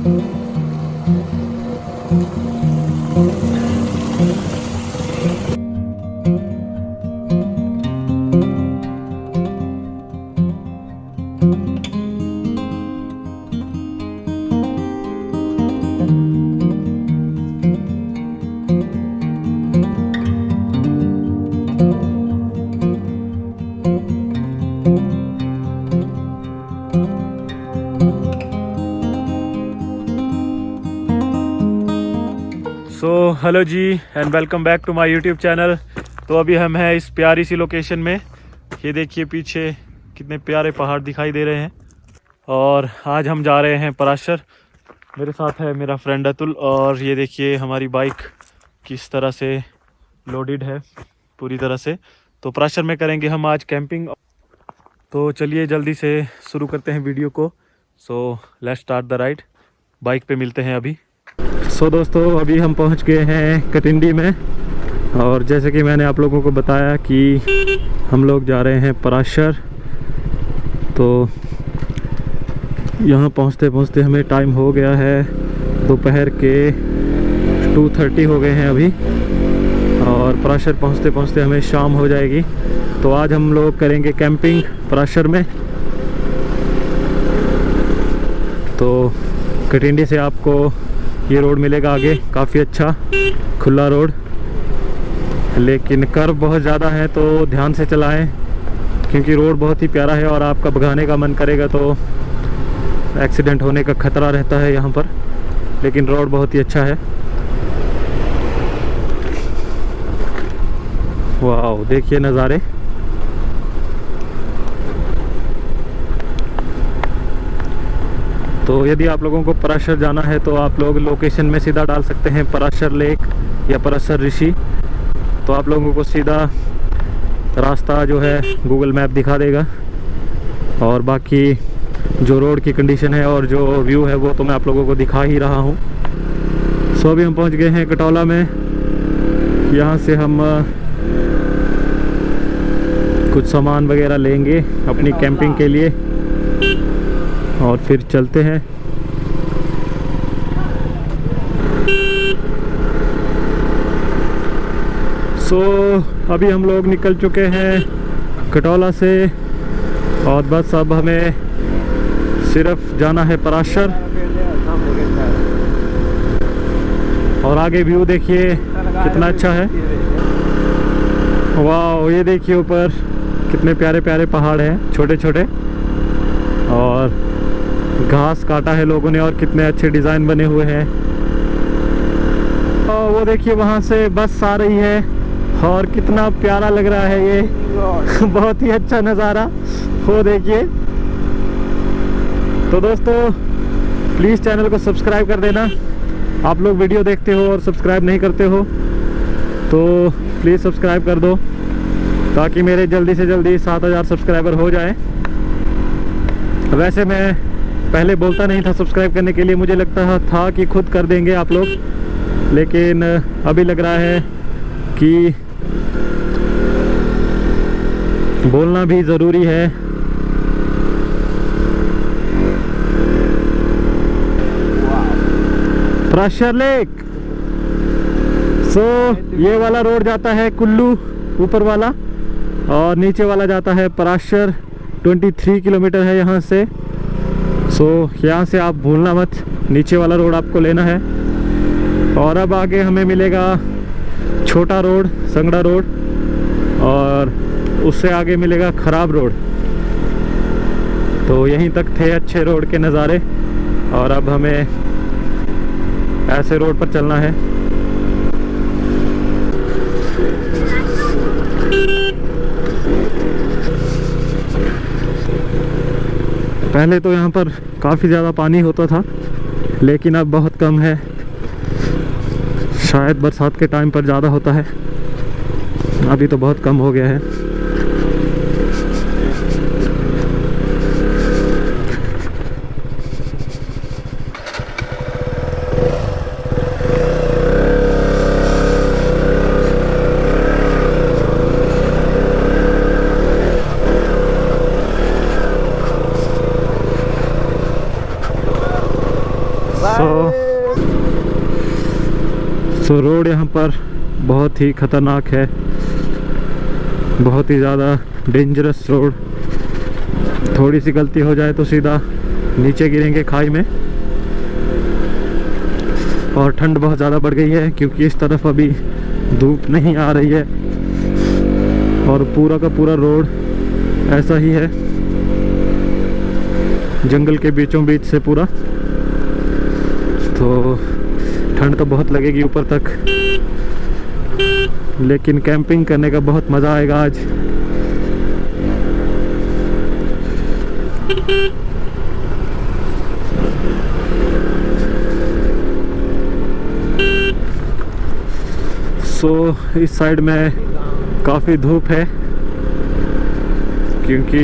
So hello ji and welcome back to my YouTube channel. तो अभी हम हैं इस प्यारी सी लोकेशन में। ये देखिए पीछे कितने प्यारे पहाड़ दिखाई दे रहे हैं। और आज हम जा रहे हैं पराशर। मेरे साथ है मेरा फ्रेंड अतुल। और ये देखिए हमारी बाइक किस तरह से लोडेड है पूरी तरह से। तो पराशर में करेंगे हम आज कैंपिंग। तो चलिए जल्दी से शुरू करते हैं वीडियो को। So let's start the ride. Bike पे मिलते हैं अभी। सो दोस्तों अभी हम पहुंच गए हैं कटिंडी में। और जैसे कि मैंने आप लोगों को बताया कि हम लोग जा रहे हैं पराशर। तो यहाँ पहुँचते पहुँचते हमें टाइम हो गया है दोपहर के 2:30 हो गए हैं अभी। और पराशर पहुँचते पहुँचते हमें शाम हो जाएगी। तो आज हम लोग करेंगे कैंपिंग पराशर में। तो कटिंडी से आपको ये रोड मिलेगा आगे, काफ़ी अच्छा खुला रोड, लेकिन कर्व बहुत ज़्यादा है तो ध्यान से चलाएं क्योंकि रोड बहुत ही प्यारा है। और आपका भगाने का मन करेगा तो एक्सीडेंट होने का खतरा रहता है यहाँ पर, लेकिन रोड बहुत ही अच्छा है। वाह देखिए नज़ारे। तो यदि आप लोगों को पराशर जाना है तो आप लोग लोकेशन में सीधा डाल सकते हैं पराशर लेक या पराशर ऋषि। तो आप लोगों को सीधा रास्ता जो है गूगल मैप दिखा देगा। और बाकी जो रोड की कंडीशन है और जो व्यू है वो तो मैं आप लोगों को दिखा ही रहा हूँ। सो अभी हम पहुँच गए हैं कटौला में। यहाँ से हम कुछ सामान वगैरह लेंगे अपनी कैंपिंग के लिए और फिर चलते हैं। सो अभी हम लोग निकल चुके हैं कटौला से और बस अब हमें सिर्फ जाना है पराशर। और आगे व्यू देखिए कितना अच्छा है। वाह ये देखिए ऊपर कितने प्यारे प्यारे पहाड़ हैं छोटे छोटे। और घास काटा है लोगों ने और कितने अच्छे डिज़ाइन बने हुए हैं। और वो देखिए वहाँ से बस आ रही है और कितना प्यारा लग रहा है ये बहुत ही अच्छा नज़ारा वो देखिए। तो दोस्तों प्लीज़ चैनल को सब्सक्राइब कर देना। आप लोग वीडियो देखते हो और सब्सक्राइब नहीं करते हो तो प्लीज़ सब्सक्राइब कर दो ताकि मेरे जल्दी से जल्दी 7000 सब्सक्राइबर हो जाए। वैसे मैं पहले बोलता नहीं था सब्सक्राइब करने के लिए, मुझे लगता था कि खुद कर देंगे आप लोग, लेकिन अभी लग रहा है कि बोलना भी ज़रूरी है। पराशर लेक। सो ये वाला रोड जाता है कुल्लू ऊपर वाला और नीचे वाला जाता है पराशर। 23 किलोमीटर है यहाँ से। सो यहाँ से आप भूलना मत, नीचे वाला रोड आपको लेना है। और अब आगे हमें मिलेगा छोटा रोड संगड़ा रोड और उससे आगे मिलेगा खराब रोड। तो यहीं तक थे अच्छे रोड के नज़ारे और अब हमें ऐसे रोड पर चलना है। पहले तो यहाँ पर काफ़ी ज़्यादा पानी होता था लेकिन अब बहुत कम है। शायद बरसात के टाइम पर ज़्यादा होता है, अभी तो बहुत कम हो गया है। सो रोड यहाँ पर बहुत ही खतरनाक है, बहुत ही ज़्यादा डेंजरस रोड। थोड़ी सी गलती हो जाए तो सीधा नीचे गिरेंगे खाई में। और ठंड बहुत ज़्यादा बढ़ गई है क्योंकि इस तरफ अभी धूप नहीं आ रही है और पूरा का पूरा रोड ऐसा ही है, जंगल के बीचों बीच से पूरा। तो ठंड तो बहुत लगेगी ऊपर तक, लेकिन कैंपिंग करने का बहुत मज़ा आएगा आज। इस साइड में काफ़ी धूप है क्योंकि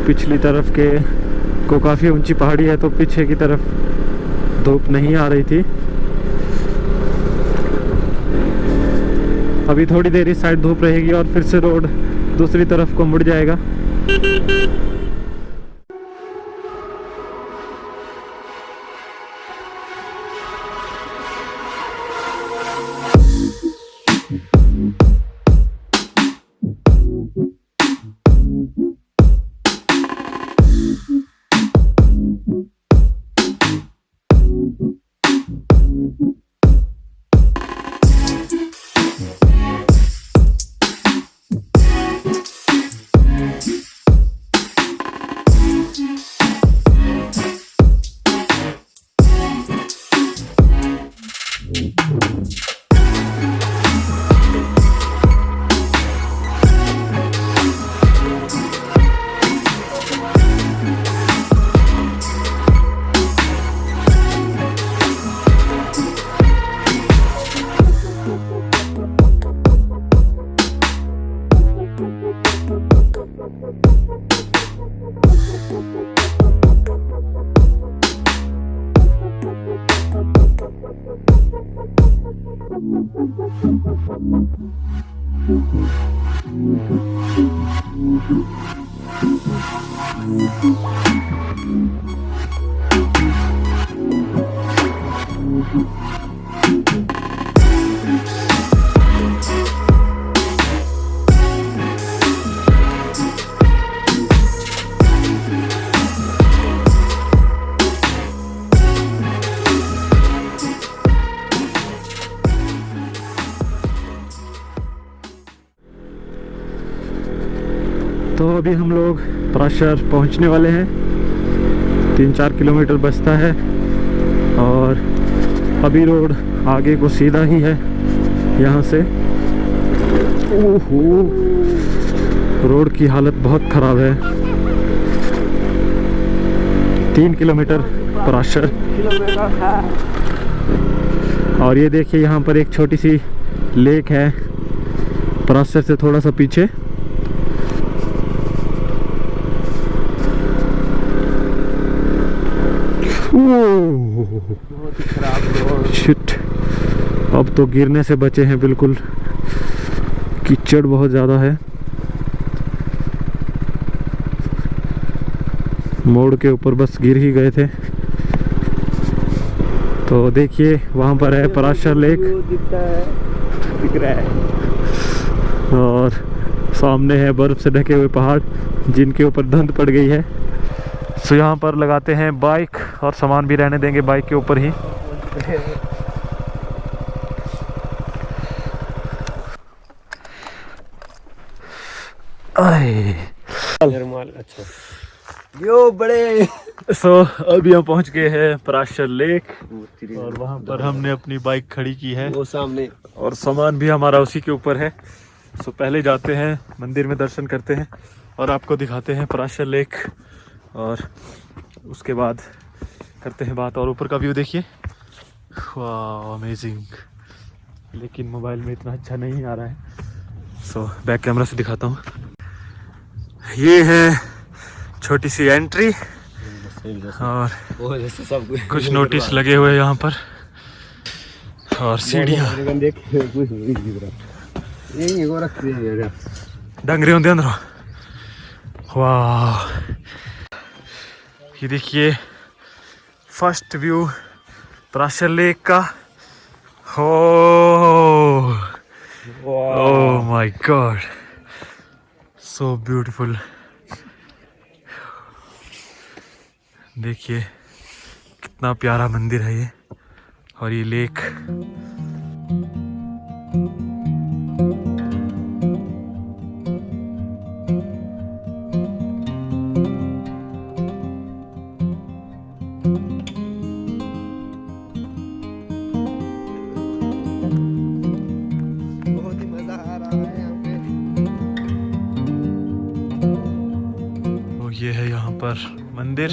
पिछली तरफ के को काफ़ी ऊंची पहाड़ी है, तो पीछे की तरफ धूप नहीं आ रही थी। अभी थोड़ी देर इस साइड धूप रहेगी और फिर से रोड दूसरी तरफ को मुड़ जाएगा। तो अभी हम लोग पराशर पहुंचने वाले हैं, 3-4 किलोमीटर बचता है और अभी रोड आगे को सीधा ही है यहाँ से। ओहो, रोड की हालत बहुत ख़राब है। 3 किलोमीटर पराशर। और ये देखिए यहाँ पर एक छोटी सी लेक है पराशर से थोड़ा सा पीछे। बहुत ही खराब रोड। शिट, अब तो गिरने से बचे हैं बिल्कुल, कीचड़ बहुत ज़्यादा है। मोड़ के ऊपर बस गिर ही गए थे। तो देखिए वहाँ पर है पराशर लेक, दिख रहा है। और सामने है बर्फ से ढके हुए पहाड़ जिनके ऊपर धुंध पड़ गई है। तो यहाँ पर लगाते हैं बाइक और सामान भी रहने देंगे बाइक के ऊपर ही। अच्छा यो बड़े। अभी हम पहुँच गए हैं पराशर लेक और वहाँ पर हमने अपनी बाइक खड़ी की है, वो सामने, और सामान भी हमारा उसी के ऊपर है। पहले जाते हैं मंदिर में, दर्शन करते हैं और आपको दिखाते हैं पराशर लेक, और उसके बाद करते हैं बात। और ऊपर का व्यू देखिए, वाह अमेजिंग, लेकिन मोबाइल में इतना अच्छा नहीं आ रहा है। बैक कैमरा से दिखाता हूँ। ये है छोटी सी एंट्री और कुछ नोटिस लगे हुए यहाँ पर और सीढ़ियाँ डंगरे होंगे अंदर। वाह, ये देखिए फर्स्ट व्यू पराशर लेक का। हो oh my God, so beautiful. देखिए कितना प्यारा मंदिर है ये, और ये लेक। बहुत ही मजा आ रहा है यहाँ पे। तो ये है यहाँ पर मंदिर।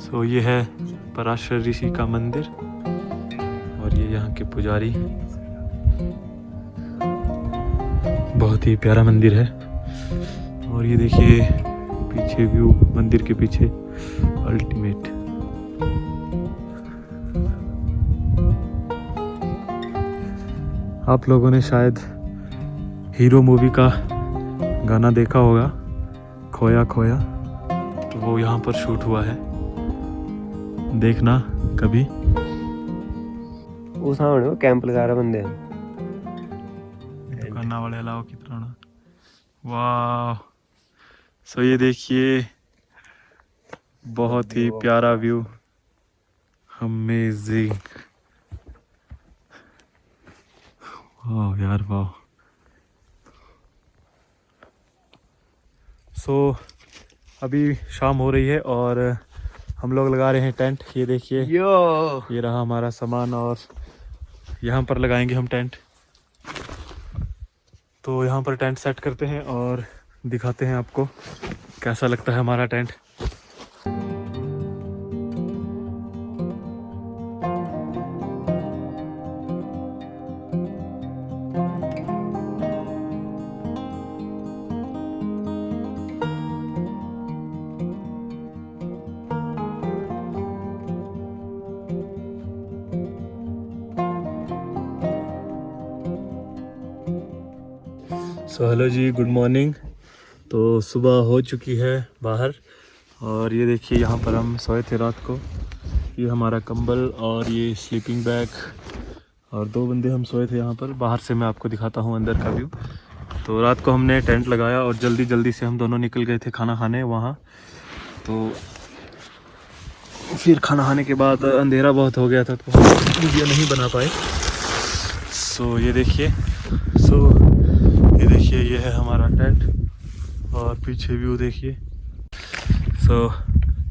सो ये है पराशर ऋषि का मंदिर, और ये यहाँ के पुजारी। बहुत ही प्यारा मंदिर है। और ये देखिए पीछे व्यू, मंदिर के पीछे अल्टीमेट। आप लोगों ने शायद हीरो मूवी का गाना देखा होगा, खोया खोया, तो वो यहाँ पर शूट हुआ है, देखना कभी। वो सामने कैंप लगा रहा बंदे। दुकाना वाले अलावा कितना ना। वाह, सो ये देखिए बहुत ही प्यारा व्यू, अमेजिंग। वाह यार वाह। सो अभी शाम हो रही है और हम लोग लगा रहे हैं टेंट। ये देखिए यो ये रहा हमारा सामान, और यहाँ पर लगाएंगे हम टेंट। तो यहाँ पर टेंट सेट करते हैं और दिखाते हैं आपको कैसा लगता है हमारा टेंट। सो हेलो जी, गुड मॉर्निंग। तो सुबह हो चुकी है बाहर, और ये देखिए यहाँ पर हम सोए थे रात को। ये हमारा कंबल और ये स्लीपिंग बैग, और 2 बंदे हम सोए थे यहाँ पर। बाहर से मैं आपको दिखाता हूँ अंदर का व्यू। तो रात को हमने टेंट लगाया और जल्दी जल्दी से हम दोनों निकल गए थे खाना खाने वहाँ। तो फिर खाना खाने के बाद अंधेरा बहुत हो गया था, तो वीडियो नहीं बना पाए। सो ये देखिए, ये है हमारा टेंट, और पीछे व्यू देखिए। सो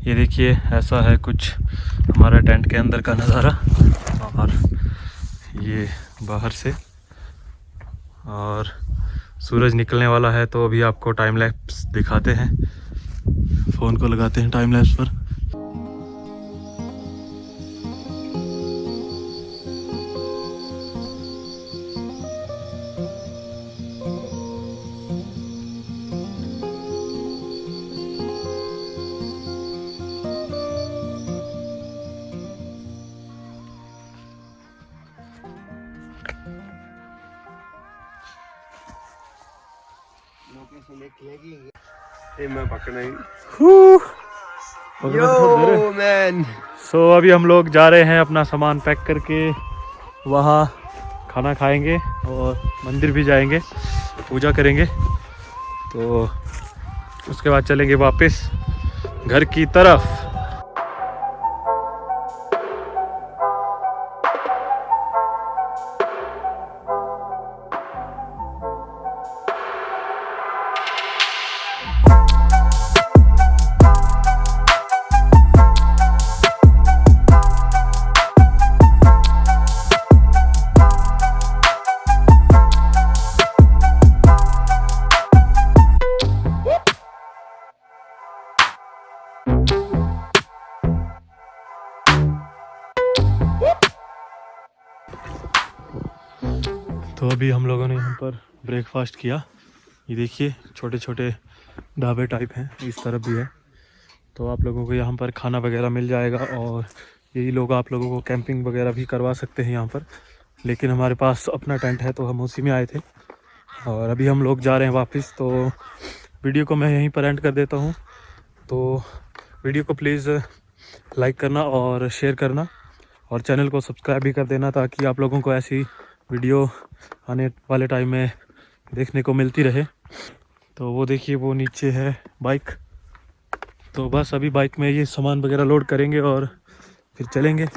ये देखिए ऐसा है कुछ हमारा टेंट के अंदर का नज़ारा, और ये बाहर से। और सूरज निकलने वाला है, तो अभी आपको टाइम लैप्स दिखाते हैं। फ़ोन को लगाते हैं टाइम लैप्स पर। मैं पकड़ा ही। Yo man. सो अभी हम लोग जा रहे हैं अपना सामान पैक करके, वहाँ खाना खाएंगे और मंदिर भी जाएंगे, पूजा करेंगे। तो उसके बाद चलेंगे वापस घर की तरफ। तो अभी हम लोगों ने यहाँ पर ब्रेकफास्ट किया। ये देखिए छोटे छोटे ढाबे टाइप हैं, इस तरफ भी है। तो आप लोगों को यहाँ पर खाना वगैरह मिल जाएगा, और यही लोग आप लोगों को कैंपिंग वगैरह भी करवा सकते हैं यहाँ पर। लेकिन हमारे पास अपना टेंट है, तो हम उसी में आए थे। और अभी हम लोग जा रहे हैं वापस, तो वीडियो को मैं यहीं पर एंड कर देता हूँ। तो वीडियो को प्लीज़ लाइक करना और शेयर करना और चैनल को सब्सक्राइब भी कर देना, ताकि आप लोगों को ऐसी वीडियो आने वाले टाइम में देखने को मिलती रहे। तो वो देखिए, वो नीचे है बाइक। तो बस अभी बाइक में ये सामान वगैरह लोड करेंगे और फिर चलेंगे।